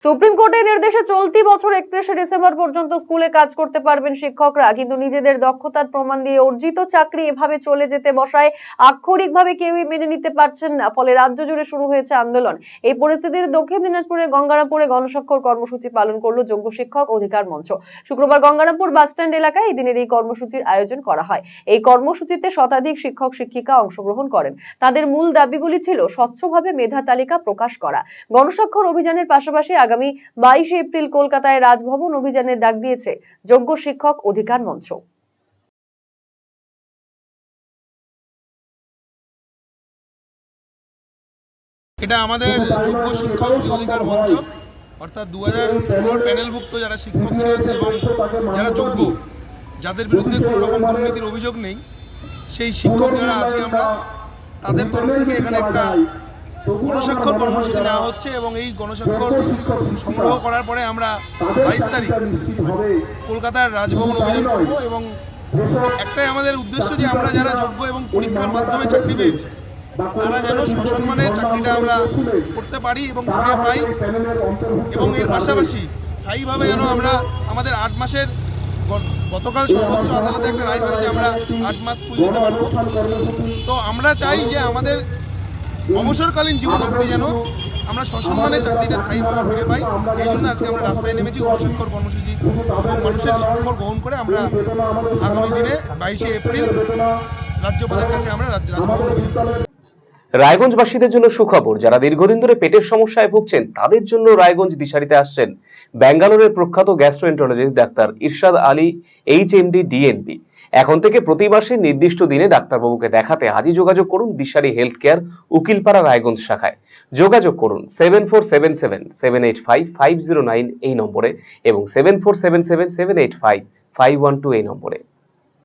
Supreme কোর্টের নির্দেশে চলতি বছর 31শে ডিসেম্বর পর্যন্ত স্কুলে কাজ করতে পারবেন শিক্ষকরা, কিন্তু নিজেদের দক্ষতার প্রমাণ দিয়ে অর্জিত চাকরি এভাবে চলে যেতে বসায় আক্ষরিকভাবে কেউই মেনে নিতে পারছেন না। ফলে রাজ্য জুড়ে শুরু হয়েছে আন্দোলন। এই পরিস্থিতিতে দক্ষিণ দিনাজপুরের গঙ্গারামপুরে গণস্বাক্ষর কর্মসূচি পালন করলো যোগ্য শিক্ষক অধিকার মঞ্চ। শুক্রবার গঙ্গারামপুর বাসস্ট্যান্ড এলাকায় এই দিনের এই কর্মসূচির আয়োজন করা হয়। এই কর্মসূচিতে শতাধিক শিক্ষক শিক্ষিকা অংশগ্রহণ করেন। তাদের মূল দাবিগুলি ছিল স্বচ্ছভাবে মেধা তালিকা প্রকাশ করা, গণস্বাক্ষর অভিযানের পাশাপাশি আগামী 22শে এপ্রিল কলকাতায় রাজভবন অভিযানের ডাক দিয়েছে যোগ্য শিক্ষক অধিকার মঞ্চ। এটা আমাদের যোগ্য শিক্ষক অধিকার মঞ্চ, অর্থাৎ 2016 প্যানেলভুক্ত যারা শিক্ষক ছিলেন এবং যারা যোগ্য, যাদের বিরুদ্ধে কোনো রকম দুর্নীতির অভিযোগ নেই, সেই শিক্ষক যারা আছি আমরা, তাদের তরফ থেকে এখানে একটা গণস্বাক্ষর কর্মসূচি নেওয়া হচ্ছে এবং এই গণস্বাক্ষর সংগ্রহ করার পরে আমরা 22 তারিখ কলকাতার রাজভবন অভিযান করব। এবং একটাই আমাদের উদ্দেশ্য যে আমরা যারা যোগ্য এবং পরীক্ষার মাধ্যমে চাকরি পেয়েছি তারা যেন সসম্মানে চাকরিটা আমরা করতে পারি এবং ফিরে পাই, এবং এর পাশাপাশি স্থায়ীভাবে যেন আমরা আমাদের 8 মাসের, গতকাল সর্বোচ্চ আদালতে একটা রায় হয়েছে আমরা 8 মাস স্কুল যেতে পারবো। তো আমরা চাই যে আমাদের অবসরকালীন জীবন অবধি যেন আমরা সসম্মানে চাকরিটা স্থায়ীভাবে ফিরে পাই। এই জন্য আজকে আমরা রাস্তায় নেমেছি গণস্বাক্ষর কর্মসূচি এবং মানুষের স্বাক্ষর গ্রহণ করে আমরা আগামী দিনে 22শে এপ্রিল রাজ্যপালের কাছে আমরা রাজভবন অভিযান করব। রায়গঞ্জবাসীদের জন্য সুখবর, যারা দীর্ঘদিন ধরে পেটের সমস্যায় ভুগছেন তাদের জন্য রায়গঞ্জ দিশারিতে আসছেন ব্যাঙ্গালোরের প্রখ্যাত গ্যাস্ট্রোএন্টারোলজিস্ট ডাক্তার ইরশাদ আলী HMD DNB। এখন থেকে প্রতি মাসে নির্দিষ্ট দিনে ডাক্তারবাবুকে দেখাতে আজই যোগাযোগ করুন দিশারি হেলথ কেয়ার, উকিলপাড়া রায়গঞ্জ শাখায়। যোগাযোগ করুন 7477785509 এই নম্বরে এবং 7477785512 এই নম্বরে।